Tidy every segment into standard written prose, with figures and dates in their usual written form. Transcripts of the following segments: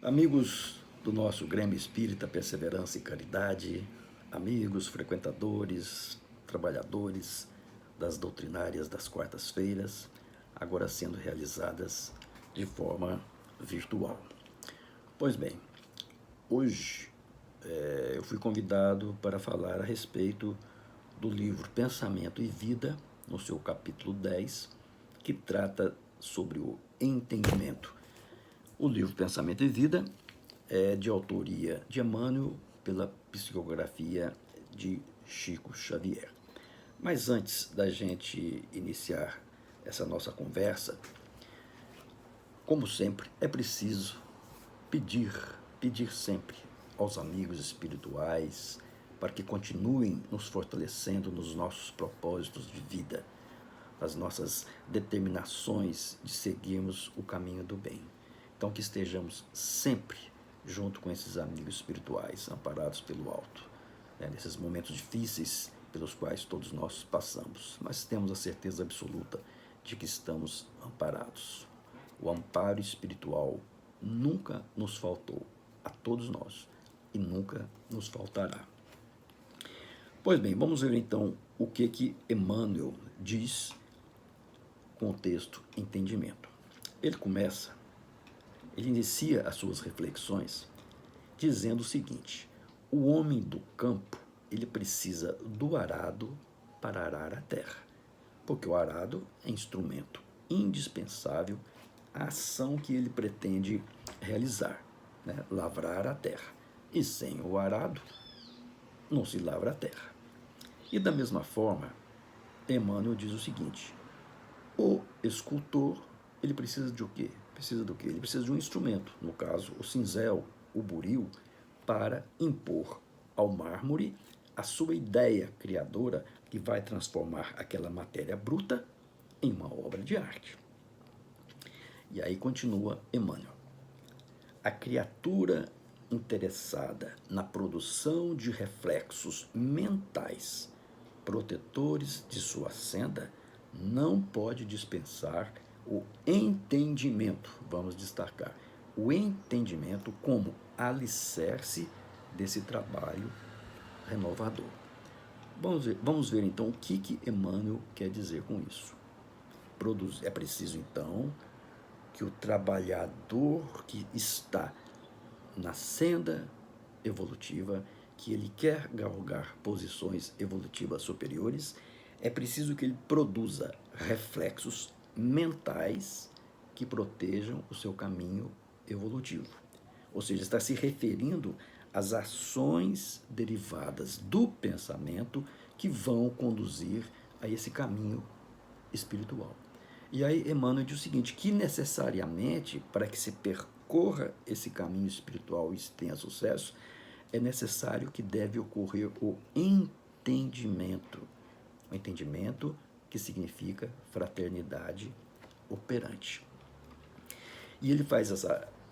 Amigos do nosso Grêmio Espírita Perseverança e Caridade, amigos, frequentadores, trabalhadores das doutrinárias das quartas-feiras, agora sendo realizadas de forma virtual. Pois bem, hoje eu fui convidado para falar a respeito do livro Pensamento e Vida, no seu capítulo 10, que trata sobre o entendimento. O livro Pensamento e Vida é de autoria de Emmanuel, pela psicografia de Chico Xavier. Mas antes da gente iniciar essa nossa conversa, como sempre, é preciso pedir sempre aos amigos espirituais para que continuem nos fortalecendo nos nossos propósitos de vida, as nossas determinações de seguirmos o caminho do bem. Então, que estejamos sempre junto com esses amigos espirituais, amparados pelo alto, nesses momentos difíceis pelos quais todos nós passamos, mas temos a certeza absoluta de que estamos amparados. O amparo espiritual nunca nos faltou a todos nós e nunca nos faltará. Pois bem, vamos ver então o que Emmanuel diz com o texto Entendimento. Ele inicia as suas reflexões dizendo o seguinte: o homem do campo, ele precisa do arado para arar a terra, porque o arado é instrumento indispensável à ação que ele pretende realizar, lavrar a terra. E sem o arado, não se lavra a terra. E da mesma forma, Emmanuel diz o seguinte: o escultor, ele precisa de o quê? Ele precisa de um instrumento, no caso, o cinzel, o buril, para impor ao mármore a sua ideia criadora que vai transformar aquela matéria bruta em uma obra de arte. E aí continua Emmanuel: a criatura interessada na produção de reflexos mentais protetores de sua senda não pode dispensar o entendimento, vamos destacar, o entendimento como alicerce desse trabalho renovador. Vamos ver então o que Emmanuel quer dizer com isso. É preciso então que o trabalhador que está na senda evolutiva, que ele quer galgar posições evolutivas superiores, é preciso que ele produza reflexos mentais que protejam o seu caminho evolutivo. Ou seja, está se referindo às ações derivadas do pensamento que vão conduzir a esse caminho espiritual. E aí Emmanuel diz o seguinte, que necessariamente, para que se percorra esse caminho espiritual e se tenha sucesso, é necessário que deve ocorrer o entendimento. O entendimento que significa fraternidade operante. E ele faz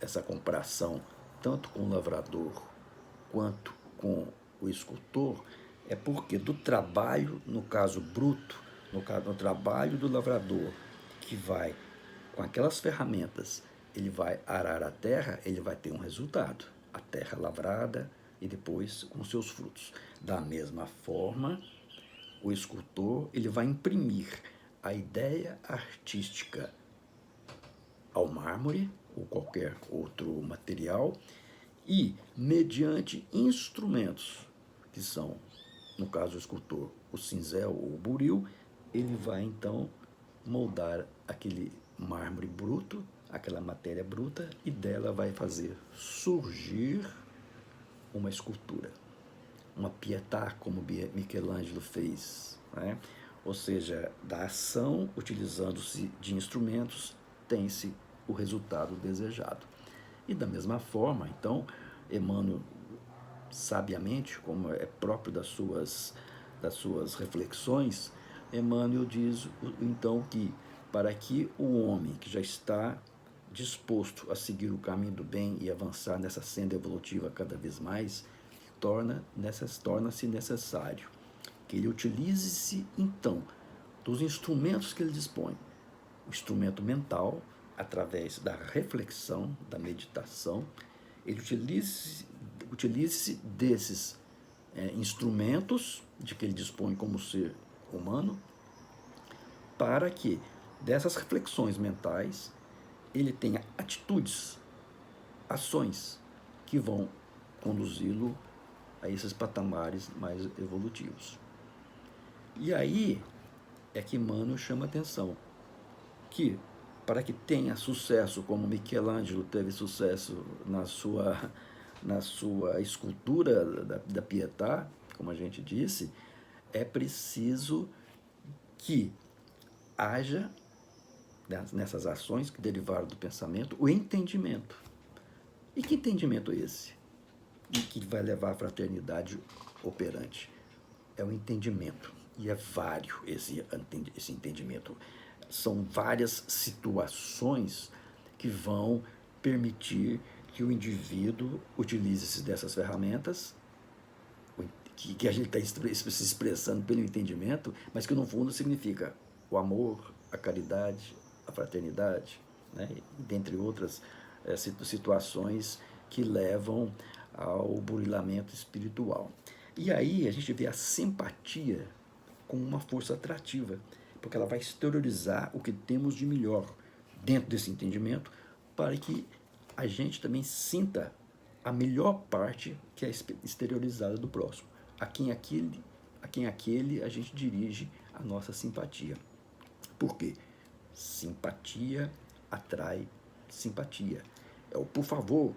essa comparação tanto com o lavrador quanto com o escultor, é porque do trabalho, no caso bruto, no trabalho do lavrador, que vai, com aquelas ferramentas, ele vai arar a terra, ele vai ter um resultado, a terra lavrada e depois com seus frutos. Da mesma forma, o escultor, ele vai imprimir a ideia artística ao mármore ou qualquer outro material e, mediante instrumentos, que são, no caso do escultor, o cinzel ou o buril, ele vai então moldar aquele mármore bruto, aquela matéria bruta, e dela vai fazer surgir uma escultura, uma pietà, como Michelangelo fez, Ou seja, da ação, utilizando-se de instrumentos, tem-se o resultado desejado. E da mesma forma, então, Emmanuel, sabiamente, como é próprio das suas reflexões, Emmanuel diz, então, que para que o homem que já está disposto a seguir o caminho do bem e avançar nessa senda evolutiva cada vez mais, torna-se necessário que ele utilize-se, então, dos instrumentos que ele dispõe. O instrumento mental, através da reflexão, da meditação, Ele utilize desses instrumentos de que ele dispõe como ser humano, para que dessas reflexões mentais ele tenha atitudes, ações que vão conduzi-lo a esses patamares mais evolutivos. E aí é que Emmanuel chama atenção que, para que tenha sucesso, como Michelangelo teve sucesso na sua escultura da Pietà, como a gente disse, é preciso que haja, nessas ações que derivaram do pensamento, o entendimento. E que entendimento é esse? E que vai levar à fraternidade operante? É o entendimento. E é vário esse entendimento. São várias situações que vão permitir que o indivíduo utilize-se dessas ferramentas, que a gente está se expressando pelo entendimento, mas que no fundo significa o amor, a caridade, a fraternidade, né? Dentre outras situações que levam ao burilamento espiritual. E aí a gente vê a simpatia como uma força atrativa, porque ela vai exteriorizar o que temos de melhor dentro desse entendimento, para que a gente também sinta a melhor parte que é exteriorizada do próximo, a quem aquele a gente dirige a nossa simpatia. Por quê? Simpatia atrai simpatia. É o por favor,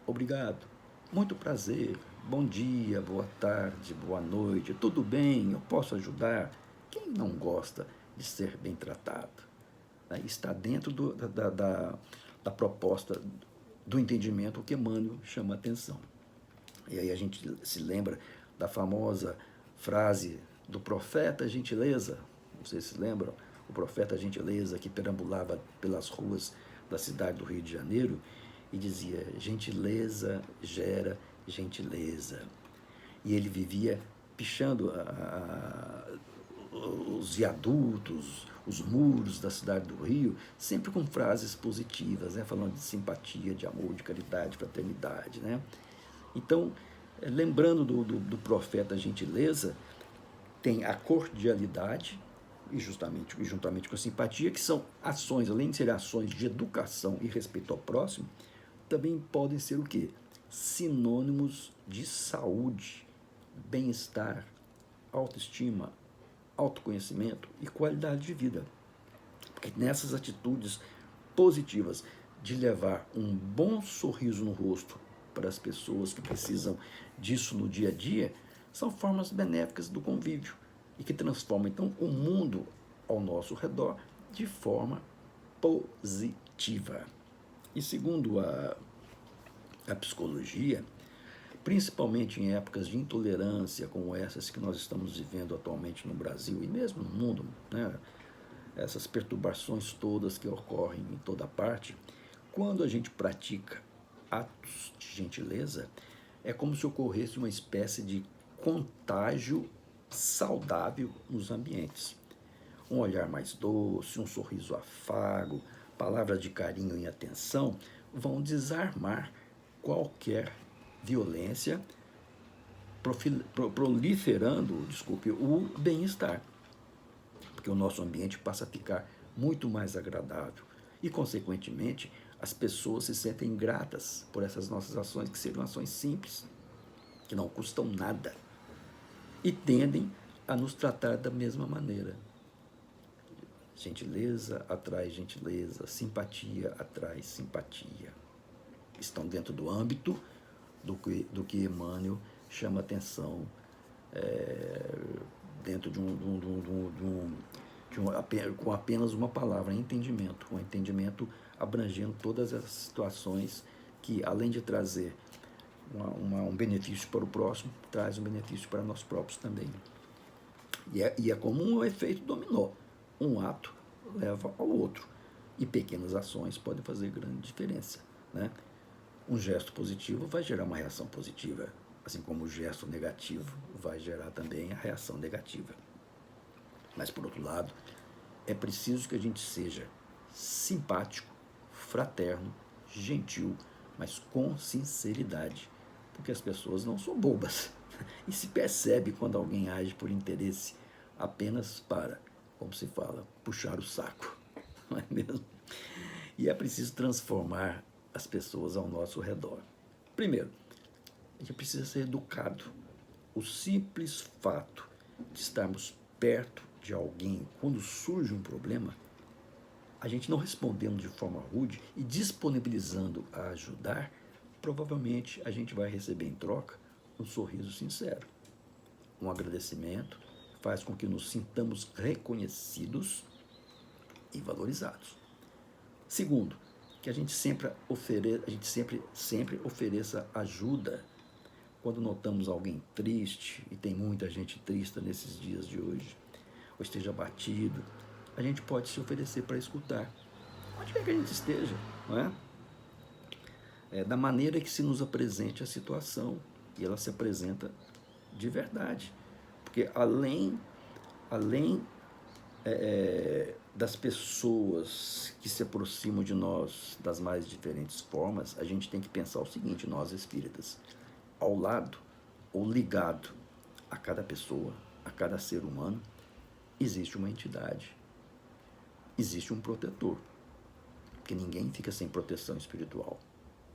obrigado, muito prazer, bom dia, boa tarde, boa noite, tudo bem, eu posso ajudar? Quem não gosta de ser bem tratado? Está dentro da proposta do entendimento que Emmanuel chama a atenção. E aí a gente se lembra da famosa frase do profeta Gentileza, não sei se lembram, o profeta Gentileza, que perambulava pelas ruas da cidade do Rio de Janeiro e dizia: gentileza gera gentileza. E ele vivia pichando os viadutos, os muros da cidade do Rio, sempre com frases positivas, né? Falando de simpatia, de amor, de caridade, de fraternidade, né? Então, lembrando do profeta Gentileza, tem a cordialidade, e juntamente com a simpatia, que são ações, além de serem ações de educação e respeito ao próximo, também podem ser o quê? Sinônimos de saúde, bem-estar, autoestima, autoconhecimento e qualidade de vida. Porque nessas atitudes positivas de levar um bom sorriso no rosto para as pessoas que precisam disso no dia a dia, são formas benéficas do convívio e que transformam, então, o mundo ao nosso redor de forma positiva. E segundo a psicologia, principalmente em épocas de intolerância como essas que nós estamos vivendo atualmente no Brasil e mesmo no mundo, né? Essas perturbações todas que ocorrem em toda parte, quando a gente pratica atos de gentileza, é como se ocorresse uma espécie de contágio saudável nos ambientes. Um olhar mais doce, um sorriso afago, palavras de carinho e atenção vão desarmar qualquer violência, proliferando, o bem-estar. Porque o nosso ambiente passa a ficar muito mais agradável e, consequentemente, as pessoas se sentem gratas por essas nossas ações, que seriam ações simples, que não custam nada, e tendem a nos tratar da mesma maneira. Gentileza atrai gentileza, simpatia atrai simpatia. Estão dentro do âmbito do que Emmanuel chama atenção, dentro com apenas uma palavra, entendimento. Um entendimento abrangendo todas essas situações que, além de trazer um benefício para o próximo, traz um benefício para nós próprios também. E é como um efeito dominó. Um ato leva ao outro. E pequenas ações podem fazer grande diferença, né? Um gesto positivo vai gerar uma reação positiva, assim como o gesto negativo vai gerar também a reação negativa. Mas, por outro lado, é preciso que a gente seja simpático, fraterno, gentil, mas com sinceridade, porque as pessoas não são bobas e se percebe quando alguém age por interesse apenas para, como se fala, puxar o saco, não é mesmo? E é preciso transformar as pessoas ao nosso redor. Primeiro, a gente precisa ser educado. O simples fato de estarmos perto de alguém quando surge um problema, a gente não respondendo de forma rude e disponibilizando a ajudar, provavelmente a gente vai receber em troca um sorriso sincero, um agradecimento, faz com que nos sintamos reconhecidos e valorizados. Segundo, que a gente sempre ofereça ajuda quando notamos alguém triste, e tem muita gente triste nesses dias de hoje, ou esteja abatido, a gente pode se oferecer para escutar, onde quer que a gente esteja, não é? Da maneira que se nos apresente a situação, e ela se apresenta de verdade, porque além das pessoas que se aproximam de nós das mais diferentes formas, a gente tem que pensar o seguinte, nós espíritas, ao lado ou ligado a cada pessoa, a cada ser humano, existe uma entidade, existe um protetor, porque ninguém fica sem proteção espiritual.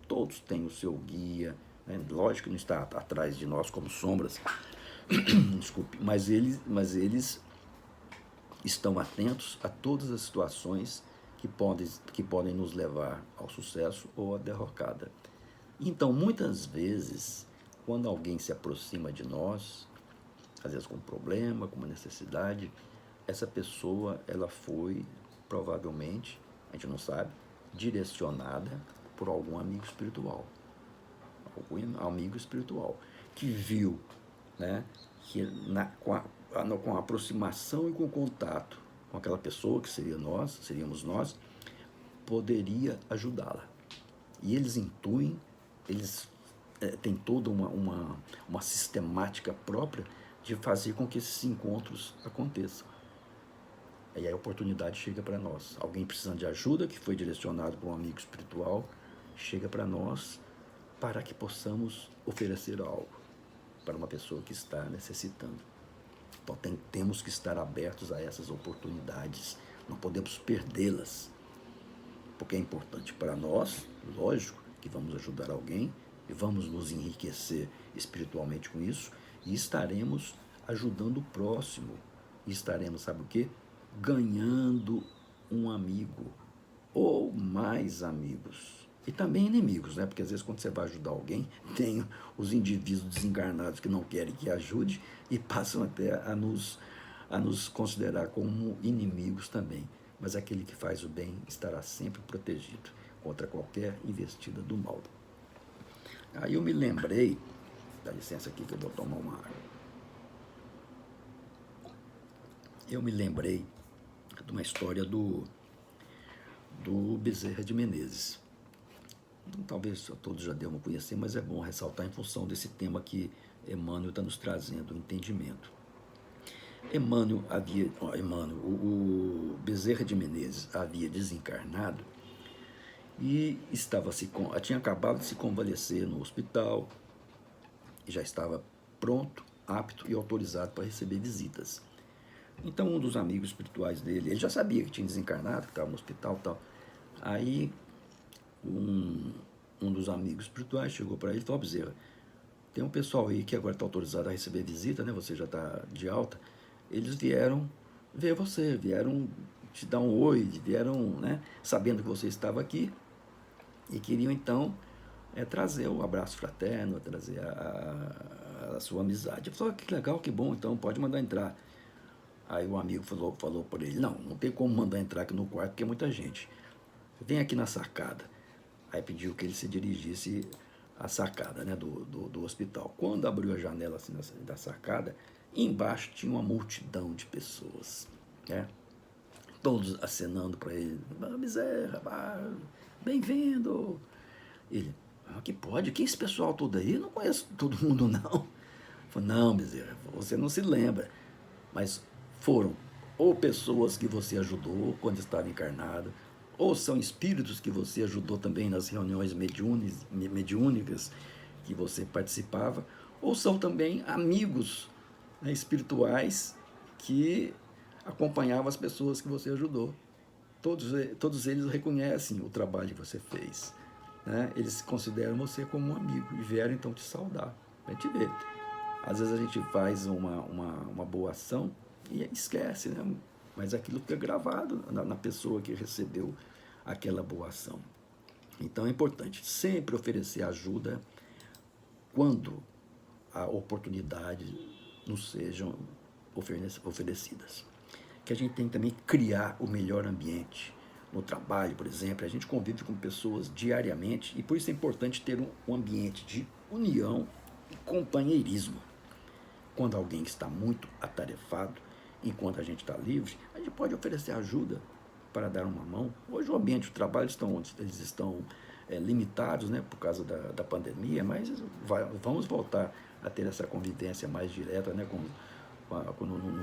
Todos têm o seu guia, né? Lógico que não está atrás de nós como sombras, desculpe, mas eles estão atentos a todas as situações que podem nos levar ao sucesso ou à derrocada. Então, muitas vezes, quando alguém se aproxima de nós, às vezes com um problema, com uma necessidade, essa pessoa, ela foi, provavelmente, a gente não sabe, direcionada por algum amigo espiritual. Algum amigo espiritual que viu, né, que com a aproximação e com o contato com aquela pessoa, que seríamos nós, poderia ajudá-la. E eles intuem, eles têm toda uma sistemática própria de fazer com que esses encontros aconteçam. E aí a oportunidade chega para nós. Alguém precisando de ajuda, que foi direcionado por um amigo espiritual, chega para nós para que possamos oferecer algo para uma pessoa que está necessitando. Então temos que estar abertos a essas oportunidades, não podemos perdê-las, porque é importante para nós, lógico, que vamos ajudar alguém e vamos nos enriquecer espiritualmente com isso, e estaremos ajudando o próximo, e estaremos, sabe o quê? Ganhando um amigo ou mais amigos. E também inimigos, né? Porque às vezes quando você vai ajudar alguém, tem os indivíduos desencarnados que não querem que ajude e passam até a nos considerar como inimigos também. Mas aquele que faz o bem estará sempre protegido contra qualquer investida do mal. Aí eu me lembrei, dá licença aqui que eu vou tomar uma água. Eu me lembrei de uma história do Bezerra de Menezes. Talvez todos já devam conhecer, mas é bom ressaltar em função desse tema que Emmanuel está nos trazendo, o entendimento. O Bezerra de Menezes havia desencarnado e tinha acabado de se convalescer no hospital e já estava pronto, apto e autorizado para receber visitas. Então um dos amigos espirituais dele, ele já sabia que tinha desencarnado, que estava no hospital e tal. Aí um dos amigos espirituais chegou para ele e falou: Bezerra, tem um pessoal aí que agora está autorizado a receber visita, né? Você já está de alta. Eles vieram ver você, vieram te dar um oi, vieram, né, sabendo que você estava aqui e queriam então trazer o abraço fraterno, trazer a sua amizade. Ele falou: que legal, que bom, então pode mandar entrar. Aí o amigo falou por ele: não tem como mandar entrar aqui no quarto porque é muita gente. Vem aqui na sacada. Aí pediu que ele se dirigisse à sacada, né, do hospital. Quando abriu a janela assim, da sacada, embaixo tinha uma multidão de pessoas, né? Todos acenando para ele: Bezerra, bem-vindo. Ele: que pode? Quem é esse pessoal todo aí? Eu não conheço todo mundo, não. Falei: não, Bezerra, você não se lembra, mas foram ou pessoas que você ajudou quando estava encarnado, ou são espíritos que você ajudou também nas reuniões mediúnicas que você participava, ou são também amigos, né, espirituais que acompanhavam as pessoas que você ajudou. Todos eles reconhecem o trabalho que você fez, né? Eles consideram você como um amigo e vieram então te saudar. A gente vê. Às vezes a gente faz uma boa ação e esquece, né? Mas aquilo fica gravado na pessoa que recebeu aquela boa ação. Então é importante sempre oferecer ajuda quando a oportunidade nos sejam oferecidas. Que a gente tem que também criar o melhor ambiente. No trabalho, por exemplo, a gente convive com pessoas diariamente e por isso é importante ter um ambiente de união e companheirismo. Quando alguém está muito atarefado, enquanto a gente está livre, a gente pode oferecer ajuda para dar uma mão. Hoje o ambiente de trabalho eles estão limitados, né, por causa da pandemia, mas vamos voltar a ter essa convivência mais direta, né,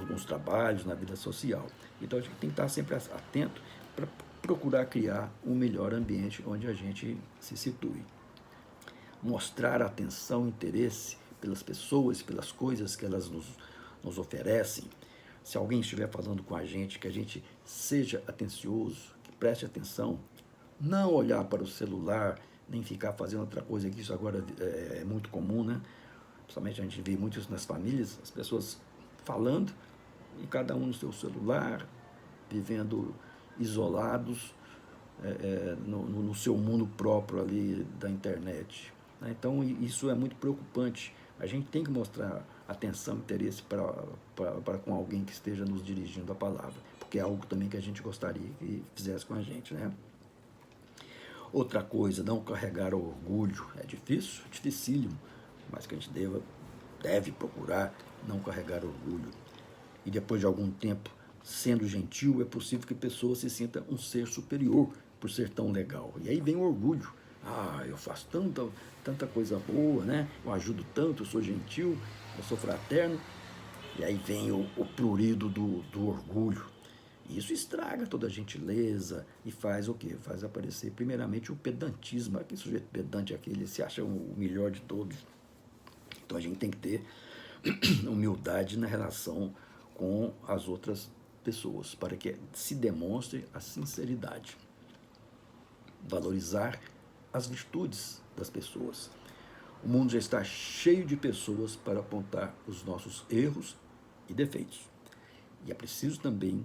nos trabalhos, na vida social. Então a gente tem que estar sempre atento para procurar criar um melhor ambiente onde a gente se situe. Mostrar atenção e interesse pelas pessoas, pelas coisas que elas nos oferecem. Se alguém estiver falando com a gente, que a gente seja atencioso, que preste atenção, não olhar para o celular, nem ficar fazendo outra coisa, que isso agora é muito comum, né? Principalmente a gente vê muito isso nas famílias, as pessoas falando e cada um no seu celular, vivendo isolados no seu mundo próprio ali da internet. Então isso é muito preocupante. A gente tem que mostrar atenção, interesse para com alguém que esteja nos dirigindo a palavra, porque é algo também que a gente gostaria que fizesse com a gente, né? Outra coisa, não carregar orgulho. É difícil, dificílimo, mas que a gente deve procurar não carregar orgulho. E depois de algum tempo, sendo gentil, é possível que a pessoa se sinta um ser superior por ser tão legal. E aí vem o orgulho. Eu faço tanta coisa boa, né? Eu ajudo tanto, eu sou gentil, eu sou fraterno. E aí vem o prurido do orgulho. E isso estraga toda a gentileza e faz o quê? Faz aparecer primeiramente o pedantismo. Aquele sujeito pedante aqui, ele se acha o melhor de todos. Então a gente tem que ter humildade na relação com as outras pessoas, para que se demonstre a sinceridade. Valorizar as virtudes das pessoas. O mundo já está cheio de pessoas para apontar os nossos erros e defeitos. E é preciso também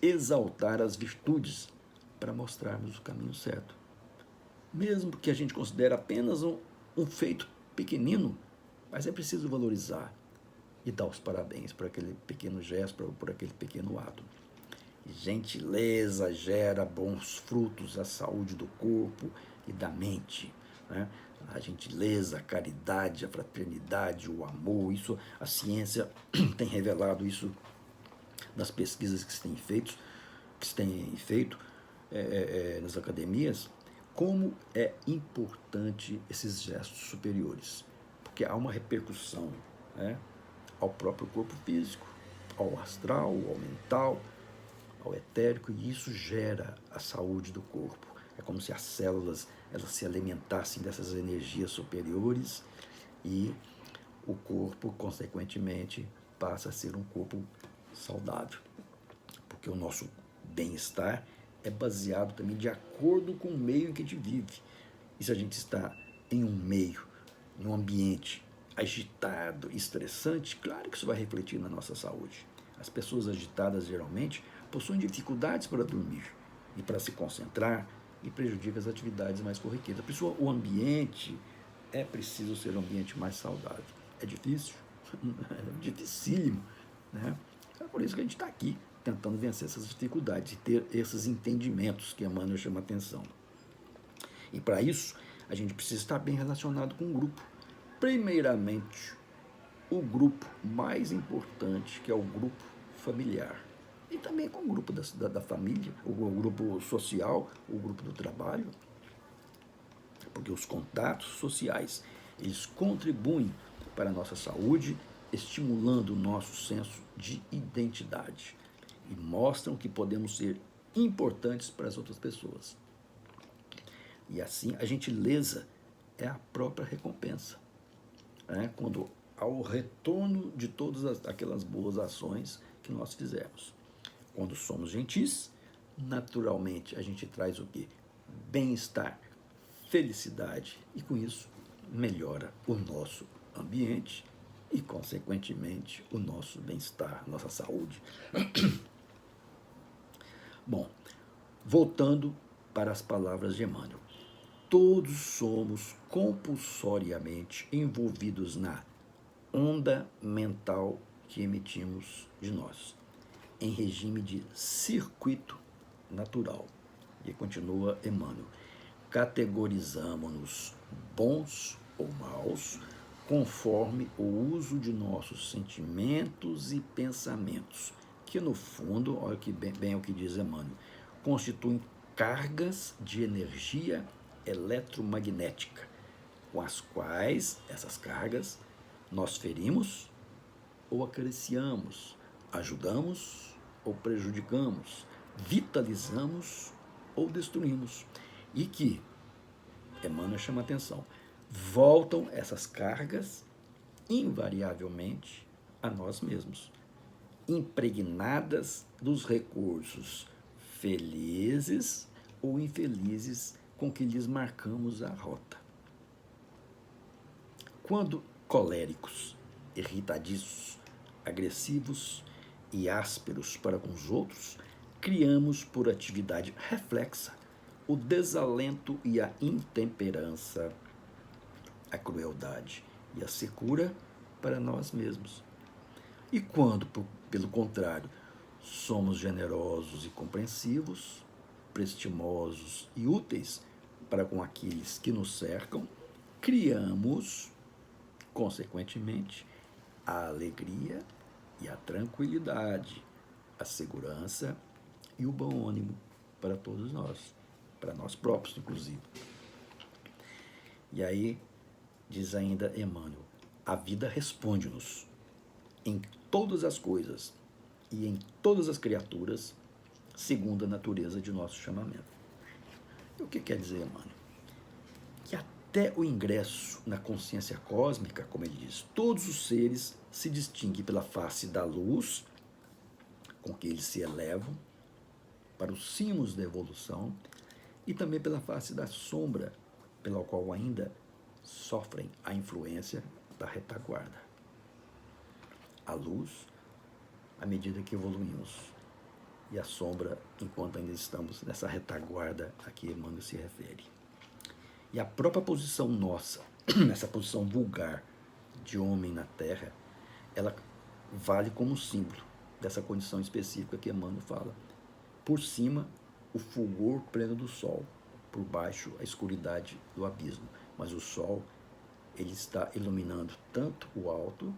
exaltar as virtudes para mostrarmos o caminho certo. Mesmo que a gente considere apenas um feito pequenino, mas é preciso valorizar e dar os parabéns por aquele pequeno gesto, por aquele pequeno ato. Gentileza gera bons frutos à saúde do corpo e da mente, né? A gentileza, a caridade, a fraternidade, o amor, isso a ciência tem revelado isso nas pesquisas que se têm feito nas academias, como é importante esses gestos superiores, porque há uma repercussão, né, ao próprio corpo físico, ao astral, ao mental, ao etérico, e isso gera a saúde do corpo. É como se as células elas se alimentassem dessas energias superiores e o corpo, consequentemente, passa a ser um corpo saudável, porque o nosso bem-estar é baseado também de acordo com o meio em que a gente vive. E se a gente está em um meio, em um ambiente agitado, estressante, claro que isso vai refletir na nossa saúde. As pessoas agitadas geralmente possuem dificuldades para dormir e para se concentrar e prejudicam as atividades mais corriqueiras. Por isso o ambiente é preciso ser um ambiente mais saudável. É difícil? É dificílimo, né? É por isso que a gente está aqui, tentando vencer essas dificuldades e ter esses entendimentos que Emmanuel chama a atenção. E para isso, a gente precisa estar bem relacionado com o grupo. Primeiramente, o grupo mais importante, que é o grupo familiar. E também com o grupo da família, o grupo social, o grupo do trabalho. Porque os contatos sociais, eles contribuem para a nossa saúde, estimulando o nosso senso de identidade. E mostram que podemos ser importantes para as outras pessoas. E assim, a gentileza é a própria recompensa. Né? Quando há o retorno de todas aquelas boas ações que nós fizemos. Quando somos gentis, naturalmente a gente traz o quê? Bem-estar, felicidade, e com isso melhora o nosso ambiente e, consequentemente, o nosso bem-estar, nossa saúde. Bom, voltando para as palavras de Emmanuel. Todos somos compulsoriamente envolvidos na onda mental que emitimos de nós, em regime de circuito natural. E continua Emmanuel. Categorizamos-nos bons ou maus conforme o uso de nossos sentimentos e pensamentos, que no fundo, olha que bem o que diz Emmanuel, constituem cargas de energia eletromagnética, com as quais essas cargas nós ferimos ou acariciamos, ajudamos ou prejudicamos, vitalizamos ou destruímos. E que, Emmanuel chama a atenção, voltam essas cargas invariavelmente a nós mesmos, impregnadas dos recursos felizes ou infelizes com que lhes marcamos a rota. Quando coléricos, irritadiços, agressivos e ásperos para com os outros, criamos por atividade reflexa o desalento e a intemperança, a crueldade e a secura para nós mesmos. E quando, pelo contrário, somos generosos e compreensivos, prestimosos e úteis para com aqueles que nos cercam, criamos, consequentemente, a alegria e a tranquilidade, a segurança e o bom ânimo para todos nós, para nós próprios, inclusive. E aí, diz ainda Emmanuel, a vida responde-nos em todas as coisas e em todas as criaturas, segundo a natureza de nosso chamamento. E o que quer dizer, Emmanuel? Que até o ingresso na consciência cósmica, como ele diz, todos os seres se distinguem pela face da luz, com que eles se elevam para os cimos da evolução, e também pela face da sombra, pela qual ainda sofrem a influência da retaguarda. A luz, à medida que evoluímos, e a sombra, enquanto ainda estamos nessa retaguarda a que Emmanuel se refere. E a própria posição nossa, essa posição vulgar de homem na Terra, ela vale como símbolo dessa condição específica que Emmanuel fala. Por cima, o fulgor pleno do sol, por baixo, a escuridade do abismo. Mas o sol, ele está iluminando tanto o alto,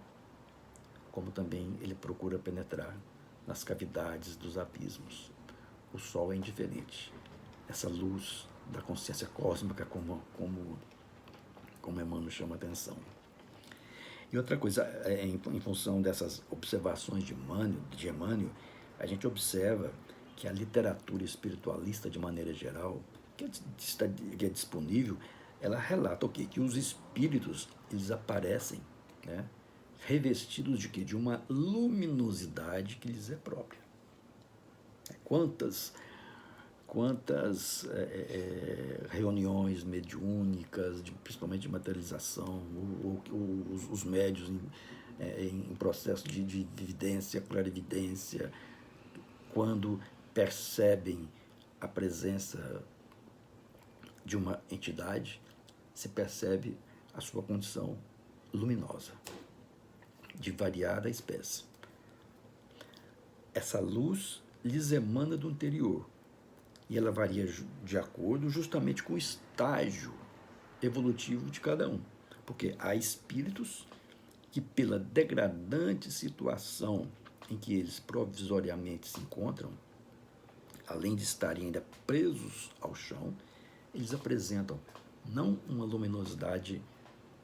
como também ele procura penetrar nas cavidades dos abismos. O sol é indiferente. Essa luz da consciência cósmica, como Emmanuel chama a atenção. E outra coisa, em função dessas observações de Emmanuel, a gente observa que a literatura espiritualista, de maneira geral, que é disponível, ela relata o quê? Que os espíritos, eles aparecem, né, revestidos de quê? De uma luminosidade que lhes é própria. Quantas reuniões mediúnicas, principalmente de materialização, os médios em processo de evidência, clarividência, quando percebem a presença de uma entidade, se percebe a sua condição luminosa, de variada espécie. Essa luz lhes emana do interior, e ela varia de acordo justamente com o estágio evolutivo de cada um. Porque há espíritos que, pela degradante situação em que eles provisoriamente se encontram, além de estarem ainda presos ao chão, eles apresentam não uma luminosidade,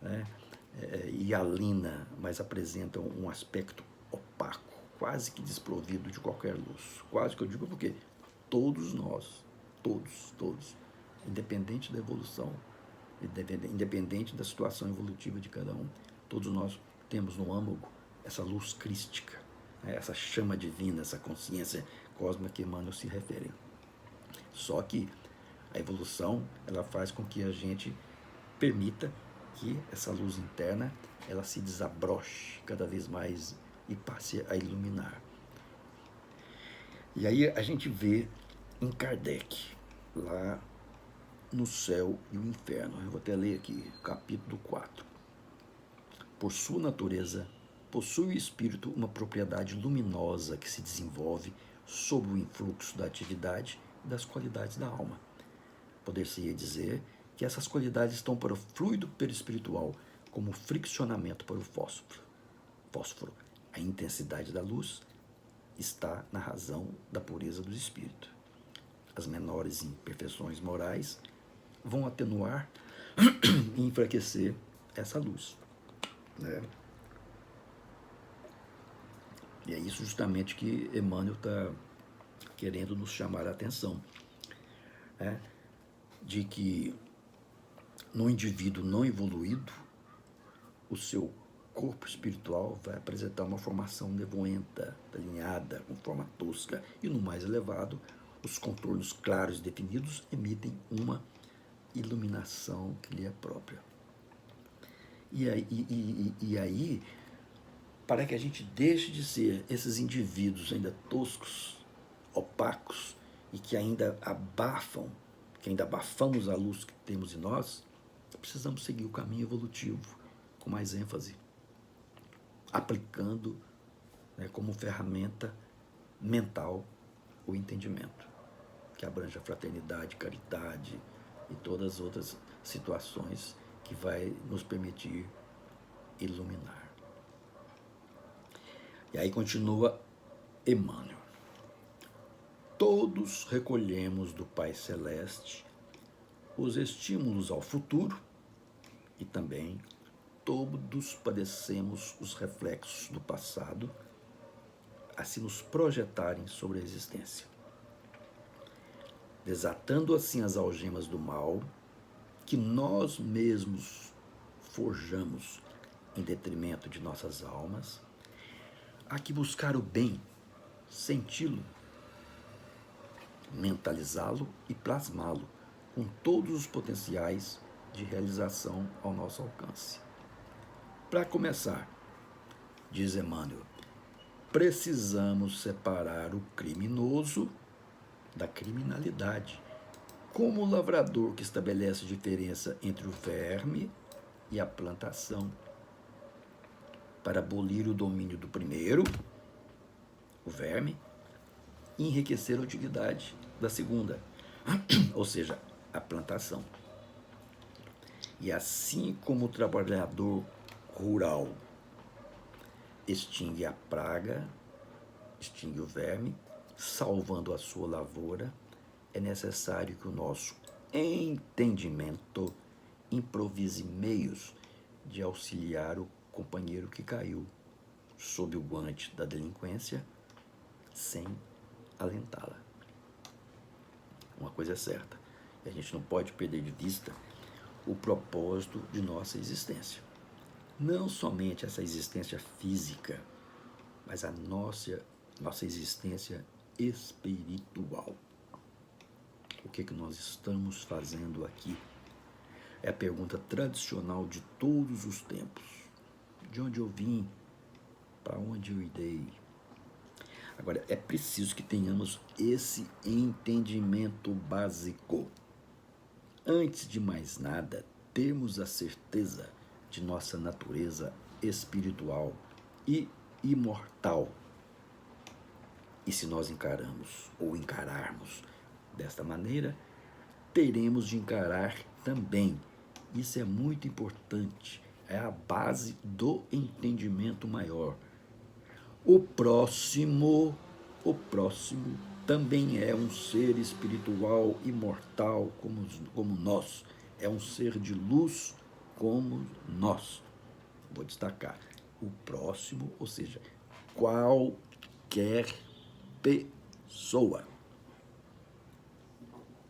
né, hialina, mas apresentam um aspecto opaco, quase que desprovido de qualquer luz. Quase que eu digo porque todos nós, todos, independente da evolução, independente da situação evolutiva de cada um, todos nós temos no âmago essa luz crística, né, essa chama divina, essa consciência cósmica que Emmanuel se refere. Só que a evolução, ela faz com que a gente permita que essa luz interna, ela se desabroche cada vez mais e passe a iluminar. E aí a gente vê em Kardec, lá no Céu e o Inferno. Eu vou até ler aqui, capítulo 4. Por sua natureza, possui o espírito uma propriedade luminosa que se desenvolve sob o influxo da atividade e das qualidades da alma. Poder-se-ia dizer que essas qualidades estão para o fluido perispiritual, como o friccionamento para o fósforo. A intensidade da luz está na razão da pureza do espírito. As menores imperfeições morais vão atenuar e enfraquecer essa luz, né? E é isso justamente que Emmanuel está querendo nos chamar a atenção, né? De que no indivíduo não evoluído, o seu corpo espiritual vai apresentar uma formação nevoenta, alinhada, com forma tosca, e no mais elevado, os contornos claros e definidos emitem uma iluminação que lhe é própria. E aí, para que a gente deixe de ser esses indivíduos ainda toscos, opacos, e que ainda abafam, que ainda abafamos a luz que temos em nós, precisamos seguir o caminho evolutivo com mais ênfase, aplicando, né, como ferramenta mental o entendimento, que abrange a fraternidade, caridade e todas as outras situações que vai nos permitir iluminar. E aí continua Emmanuel. Todos recolhemos do Pai Celeste os estímulos ao futuro e também todos padecemos os reflexos do passado a se nos projetarem sobre a existência, desatando assim as algemas do mal que nós mesmos forjamos em detrimento de nossas almas. Há que buscar o bem, senti-lo, mentalizá-lo e plasmá-lo com todos os potenciais de realização ao nosso alcance. Para começar, diz Emmanuel, precisamos separar o criminoso da criminalidade, como o lavrador que estabelece diferença entre o verme e a plantação, para abolir o domínio do primeiro, o verme, e enriquecer a utilidade da segunda, ou seja, a plantação. E assim como o trabalhador rural extingue a praga, extingue o verme, salvando a sua lavoura, é necessário que o nosso entendimento improvise meios de auxiliar o companheiro que caiu sob o guante da delinquência, sem alentá-la. Uma coisa é certa, a gente não pode perder de vista o propósito de nossa existência. Não somente essa existência física, mas a nossa existência espiritual. O que nós estamos fazendo aqui? É a pergunta tradicional de todos os tempos. De onde eu vim? Para onde eu irei? Agora, é preciso que tenhamos esse entendimento básico. Antes de mais nada, temos a certeza de nossa natureza espiritual e imortal. E se nós encaramos ou encararmos desta maneira, teremos de encarar também. Isso é muito importante, é a base do entendimento maior. O próximo também é um ser espiritual imortal como nós, é um ser de luz como nós. Vou destacar, o próximo, ou seja, qualquer pessoa.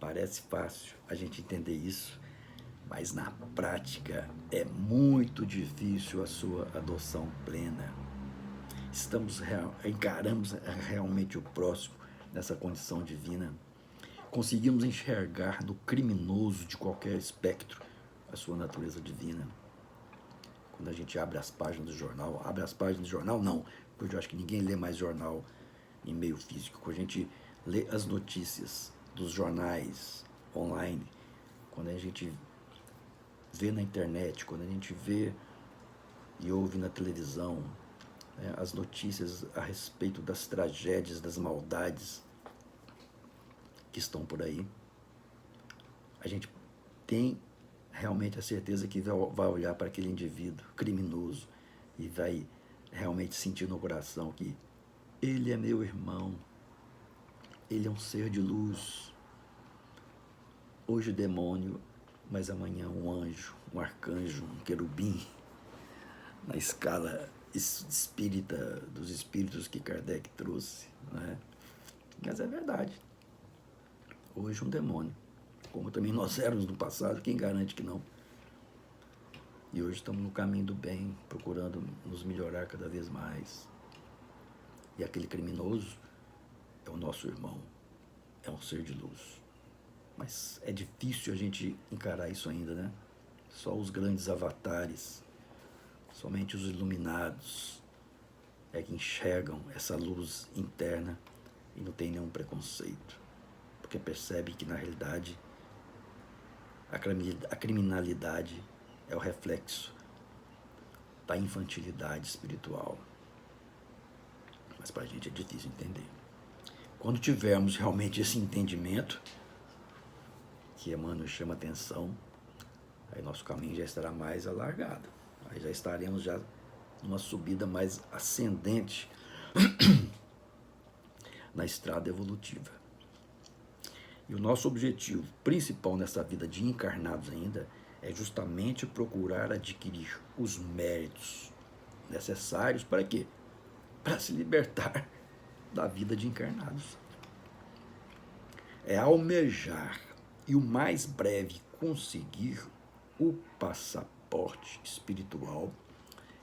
Parece fácil a gente entender isso, mas na prática é muito difícil a sua adoção plena. Encaramos realmente o próximo nessa condição divina. Conseguimos enxergar no criminoso de qualquer espectro a sua natureza divina. Quando a gente abre as páginas do jornal, não, porque eu acho que ninguém lê mais jornal em meio físico. Quando a gente lê as notícias dos jornais online, quando a gente vê na internet, quando a gente vê e ouve na televisão, né, as notícias a respeito das tragédias, das maldades que estão por aí, a gente tem realmente a certeza que vai olhar para aquele indivíduo criminoso e vai realmente sentir no coração que ele é meu irmão, ele é um ser de luz, hoje demônio, mas amanhã um anjo, um arcanjo, um querubim, na escala espírita, dos espíritos que Kardec trouxe, né? Mas é verdade. Hoje um demônio, como também nós éramos no passado, quem garante que não? E hoje estamos no caminho do bem, procurando nos melhorar cada vez mais. E aquele criminoso é o nosso irmão, é um ser de luz. Mas é difícil a gente encarar isso ainda, né? Só os grandes avatares, somente os iluminados é que enxergam essa luz interna e não tem nenhum preconceito, porque percebem que, na realidade, a criminalidade é o reflexo da infantilidade espiritual. Mas para a gente é difícil entender. Quando tivermos realmente esse entendimento, que Emmanuel chama atenção, aí nosso caminho já estará mais alargado. Aí já estaremos já numa subida mais ascendente na estrada evolutiva. E o nosso objetivo principal nessa vida de encarnados ainda é justamente procurar adquirir os méritos necessários para quê? Para se libertar da vida de encarnados. É almejar e o mais breve conseguir o passaporte espiritual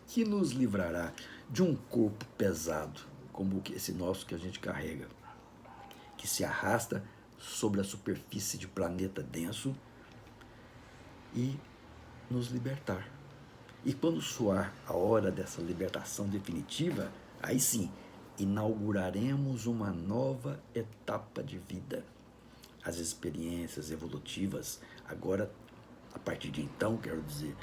que nos livrará de um corpo pesado, como esse nosso que a gente carrega, que se arrasta sobre a superfície de planeta denso e nos libertar. E quando soar a hora dessa libertação definitiva, aí sim, inauguraremos uma nova etapa de vida. As experiências evolutivas, agora, a partir de então, quero dizer,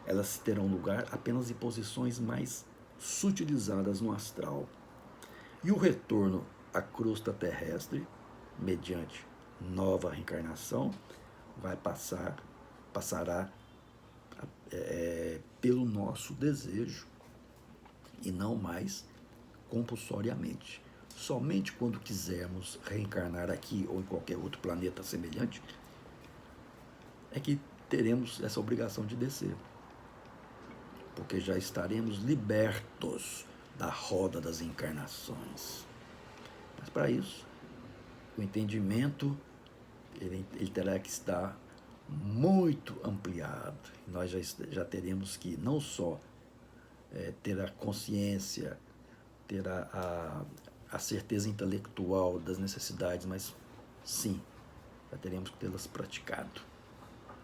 elas terão lugar apenas em posições mais sutilizadas no astral. E o retorno à crosta terrestre, mediante nova reencarnação, passará pelo nosso desejo e não mais compulsoriamente. Somente quando quisermos reencarnar aqui ou em qualquer outro planeta semelhante é que teremos essa obrigação de descer, porque já estaremos libertos da roda das encarnações. Mas para isso, o entendimento ele terá que estar muito ampliado. Nós já teremos que não só ter a consciência, ter a certeza intelectual das necessidades, mas sim, já teremos que tê-las praticado,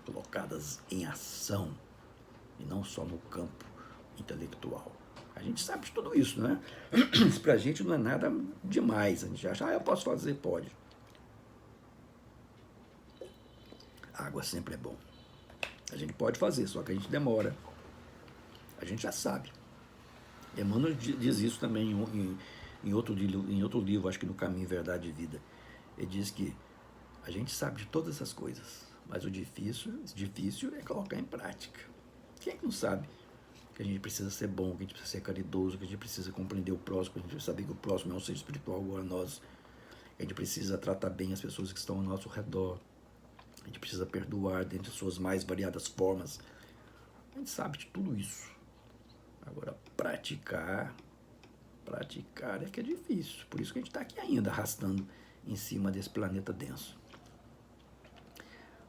colocadas em ação, e não só no campo intelectual. A gente sabe de tudo isso, né? Isso pra gente não é nada demais. A gente acha, eu posso fazer, pode. Água sempre é bom. A gente pode fazer, só que a gente demora. A gente já sabe. Emmanuel diz isso também em outro livro, acho que no Caminho, Verdade e Vida. Ele diz que a gente sabe de todas essas coisas, mas o difícil é colocar em prática. Quem é que não sabe que a gente precisa ser bom, que a gente precisa ser caridoso, que a gente precisa compreender o próximo, que a gente precisa saber que o próximo é um ser espiritual igual a nós, que a gente precisa tratar bem as pessoas que estão ao nosso redor, a gente precisa perdoar dentro de suas mais variadas formas. A gente sabe de tudo isso. Agora, praticar é que é difícil. Por isso que a gente está aqui ainda, arrastando em cima desse planeta denso.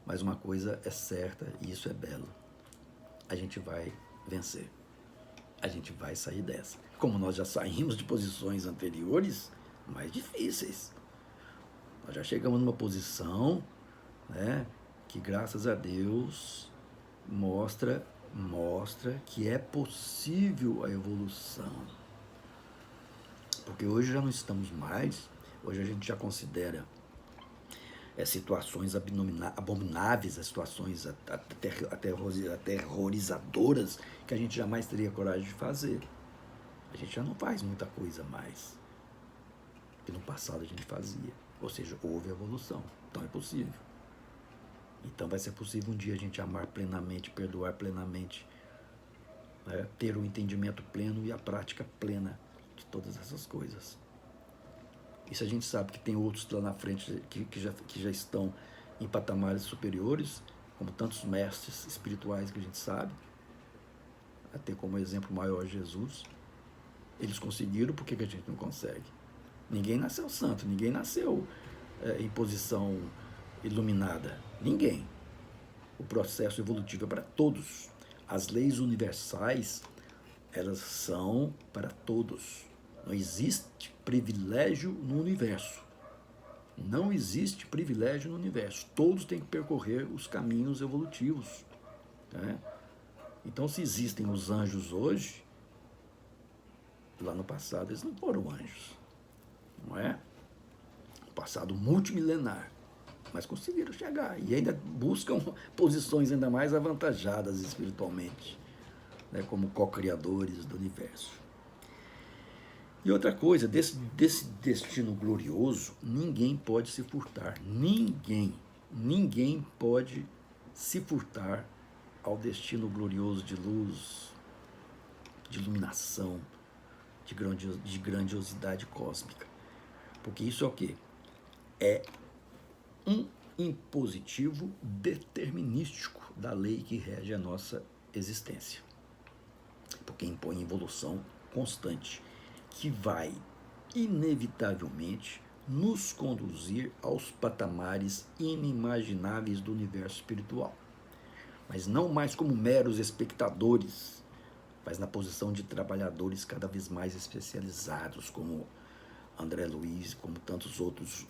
Mas uma coisa é certa, e isso é belo: a gente vai vencer. A gente vai sair dessa. Como nós já saímos de posições anteriores mais difíceis. Nós já chegamos numa posição, né, que graças a Deus mostra que é possível a evolução. Porque hoje já não estamos mais, hoje a gente já considera situações abomináveis, as situações aterrorizadoras que a gente jamais teria coragem de fazer. A gente já não faz muita coisa mais que no passado a gente fazia. Ou seja, houve evolução. Então é possível. Então vai ser possível um dia a gente amar plenamente, perdoar plenamente, né? Ter o entendimento pleno e a prática plena de todas essas coisas. Isso a gente sabe que tem outros lá na frente que já estão em patamares superiores, como tantos mestres espirituais que a gente sabe, até como exemplo maior Jesus. Eles conseguiram, por que a gente não consegue? Ninguém nasceu santo, ninguém nasceu em posição iluminada. Ninguém. O processo evolutivo é para todos. As leis universais, elas são para todos. Não existe privilégio no universo. Não existe privilégio no universo. Todos têm que percorrer os caminhos evolutivos, né? Então, se existem os anjos hoje, lá no passado eles não foram anjos, não é? Um passado multimilenar, mas conseguiram chegar e ainda buscam posições ainda mais avantajadas espiritualmente, né, como co-criadores do universo. E outra coisa, desse destino glorioso, ninguém pode se furtar. Ninguém pode se furtar ao destino glorioso de luz, de iluminação, de grandiosidade cósmica. Porque isso é o quê? É um impositivo determinístico da lei que rege a nossa existência. Porque impõe evolução constante, que vai, inevitavelmente, nos conduzir aos patamares inimagináveis do universo espiritual. Mas não mais como meros espectadores, mas na posição de trabalhadores cada vez mais especializados, como André Luiz, como tantos outros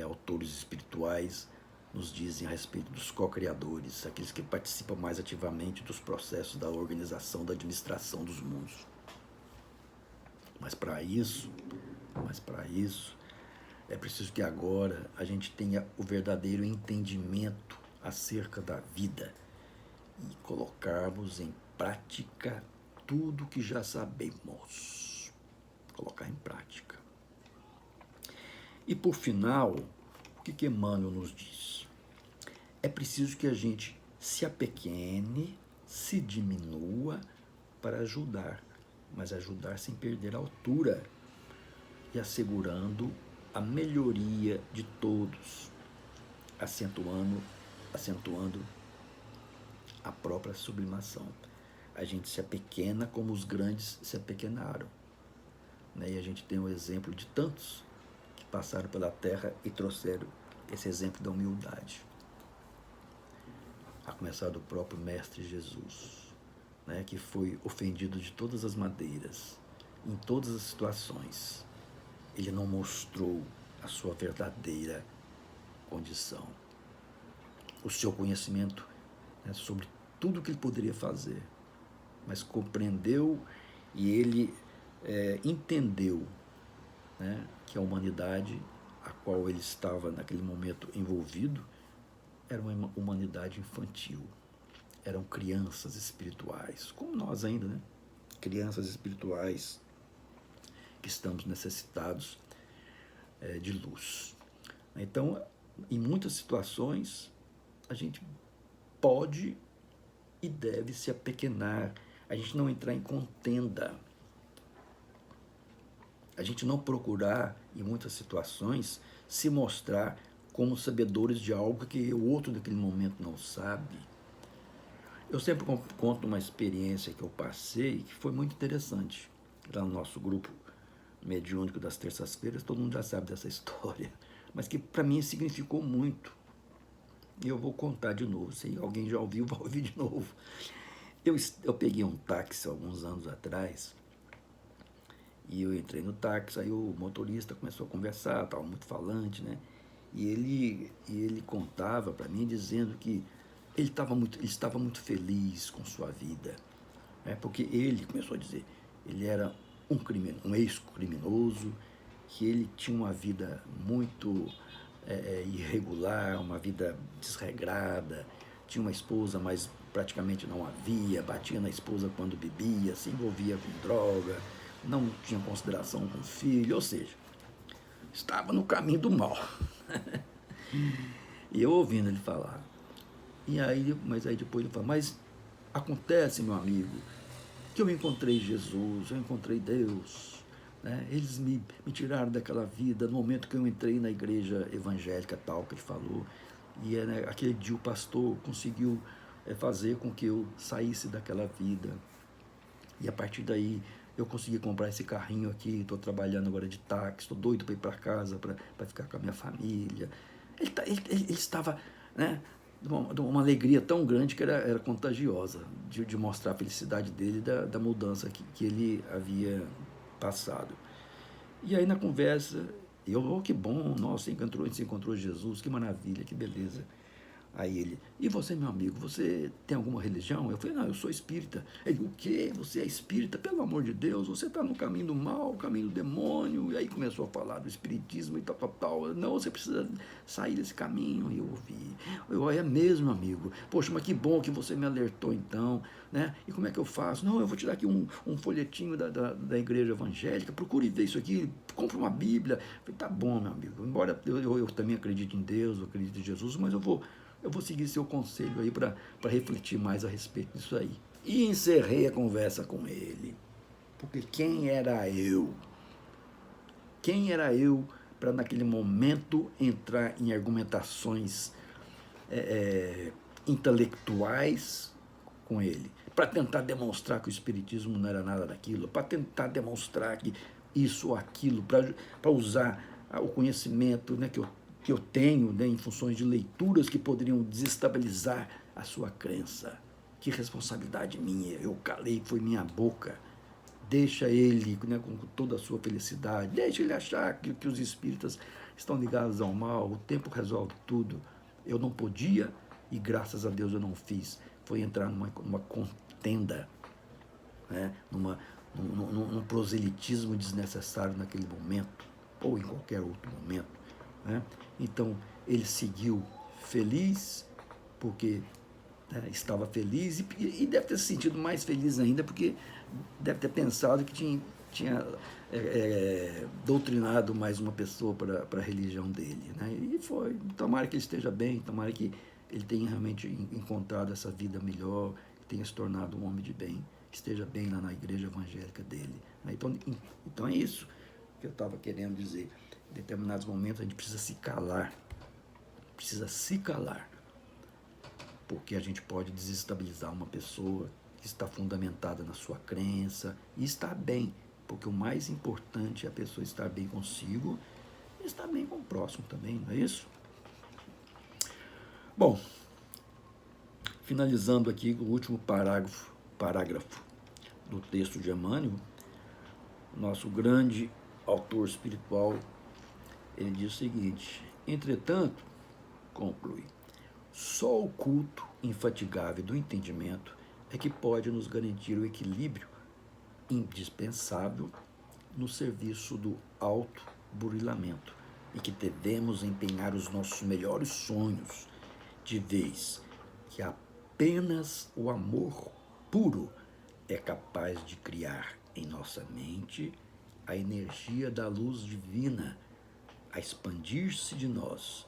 autores espirituais nos dizem a respeito dos co-criadores, aqueles que participam mais ativamente dos processos da organização, da administração dos mundos. Mas para isso, é preciso que agora a gente tenha o verdadeiro entendimento acerca da vida e colocarmos em prática tudo que já sabemos. Colocar em prática. E por final, o que Emmanuel nos diz? É preciso que a gente se apequene, se diminua para ajudar, mas ajudar sem perder a altura e assegurando a melhoria de todos, acentuando a própria sublimação. A gente se apequena como os grandes se apequenaram, né? E a gente tem um exemplo de tantos que passaram pela Terra e trouxeram esse exemplo da humildade. A começar do próprio Mestre Jesus, né, que foi ofendido de todas as maneiras, em todas as situações. Ele não mostrou a sua verdadeira condição, o seu conhecimento, né, sobre tudo que ele poderia fazer, mas compreendeu e ele entendeu, né, que a humanidade a qual ele estava naquele momento envolvido era uma humanidade infantil. Eram crianças espirituais, como nós ainda, né? Crianças espirituais que estamos necessitados de luz. Então, em muitas situações, a gente pode e deve se apequenar, a gente não entrar em contenda, a gente não procurar, em muitas situações, se mostrar como sabedores de algo que o outro naquele momento não sabe. Eu sempre conto uma experiência que eu passei que foi muito interessante. Lá no nosso grupo mediúnico das terças-feiras, todo mundo já sabe dessa história, mas que para mim significou muito. e eu vou contar de novo. Se alguém já ouviu, vai ouvir de novo. Eu peguei um táxi alguns anos atrás, e eu entrei no táxi, aí o motorista começou a conversar, estava muito falante, né? E ele contava para mim dizendo que ele estava muito feliz com sua vida, né? Porque ele começou a dizer, ele era um ex-criminoso, que ele tinha uma vida muito irregular, uma vida desregrada, tinha uma esposa, mas praticamente não havia, batia na esposa quando bebia, se envolvia com droga, não tinha consideração com o filho, ou seja, estava no caminho do mal. E eu ouvindo ele falar. Mas aí depois ele fala, mas acontece, meu amigo, que eu encontrei Jesus, eu encontrei Deus, né? Eles me tiraram daquela vida no momento que eu entrei na igreja evangélica tal que ele falou, e né, aquele dia o pastor conseguiu fazer com que eu saísse daquela vida, e a partir daí eu consegui comprar esse carrinho aqui, estou trabalhando agora de táxi, estou doido para ir para casa, para ficar com a minha família. Ele estava, né, de uma alegria tão grande que era contagiosa, de mostrar a felicidade dele da mudança que ele havia passado. E aí na conversa, que bom, nossa, você encontrou Jesus, que maravilha, que beleza. Aí ele, e você, meu amigo, você tem alguma religião? Eu falei, não, eu sou espírita. Ele, o quê? Você é espírita? Pelo amor de Deus, você está no caminho do mal, caminho do demônio. E aí começou a falar do espiritismo e tal, tal, tal. Não, você precisa sair desse caminho. E eu ouvi. É mesmo, amigo. Poxa, mas que bom que você me alertou então, né? E como é que eu faço? Não, eu vou te dar aqui um folhetinho da igreja evangélica, procure ver isso aqui, compre uma Bíblia. Eu falei, tá bom, meu amigo, embora eu também acredite em Deus, eu acredito em Jesus, mas eu vou seguir seu conselho aí para refletir mais a respeito disso aí. E encerrei a conversa com ele. Porque quem era eu? Quem era eu para naquele momento entrar em argumentações intelectuais com ele? Para tentar demonstrar que o espiritismo não era nada daquilo, para tentar demonstrar que isso ou aquilo, para usar o conhecimento, né, que eu tenho, né, em funções de leituras que poderiam desestabilizar a sua crença. Que responsabilidade minha, eu calei, foi minha boca. Deixa ele, né, com toda a sua felicidade, deixa ele achar que os espíritas estão ligados ao mal, o tempo resolve tudo. Eu não podia e graças a Deus eu não fiz. Foi entrar numa contenda, né, num proselitismo desnecessário naquele momento, ou em qualquer outro momento. Né? Então, ele seguiu feliz, porque estava feliz, e deve ter se sentido mais feliz ainda, porque deve ter pensado que tinha doutrinado mais uma pessoa para a religião dele. Né? E foi. Tomara que ele esteja bem, tomara que ele tenha realmente encontrado essa vida melhor, tenha se tornado um homem de bem, esteja bem lá na igreja evangélica dele. Né? Então é isso que eu estava querendo dizer. Em determinados momentos a gente precisa se calar, porque a gente pode desestabilizar uma pessoa que está fundamentada na sua crença e está bem, porque o mais importante é a pessoa estar bem consigo e estar bem com o próximo também, não é isso? Bom, finalizando aqui o último parágrafo do texto de Emmanuel, nosso grande autor espiritual, ele diz o seguinte: entretanto, conclui, só o culto infatigável do entendimento é que pode nos garantir o equilíbrio indispensável no serviço do autoburilamento, e que devemos empenhar os nossos melhores sonhos, de vez que apenas o amor puro é capaz de criar em nossa mente a energia da luz divina a expandir-se de nós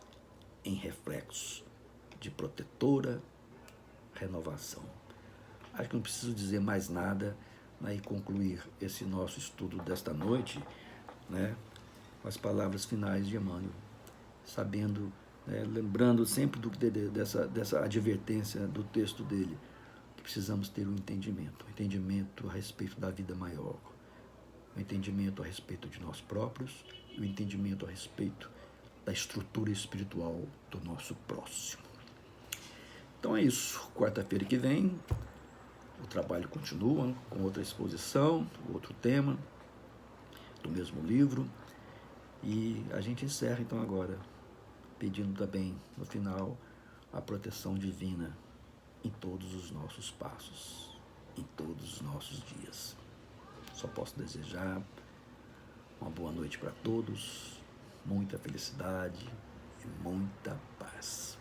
em reflexos de protetora renovação. Acho que não preciso dizer mais nada, né, e concluir esse nosso estudo desta noite, né, com as palavras finais de Emmanuel, sabendo, né, lembrando sempre dessa advertência do texto dele, que precisamos ter um entendimento a respeito da vida maior, um entendimento a respeito de nós próprios e um entendimento a respeito da estrutura espiritual do nosso próximo. Então é isso. Quarta-feira que vem, o trabalho continua com outra exposição, outro tema, do mesmo livro. E a gente encerra então agora, pedindo também, no final, a proteção divina em todos os nossos passos, em todos os nossos dias. Só posso desejar uma boa noite para todos, muita felicidade e muita paz.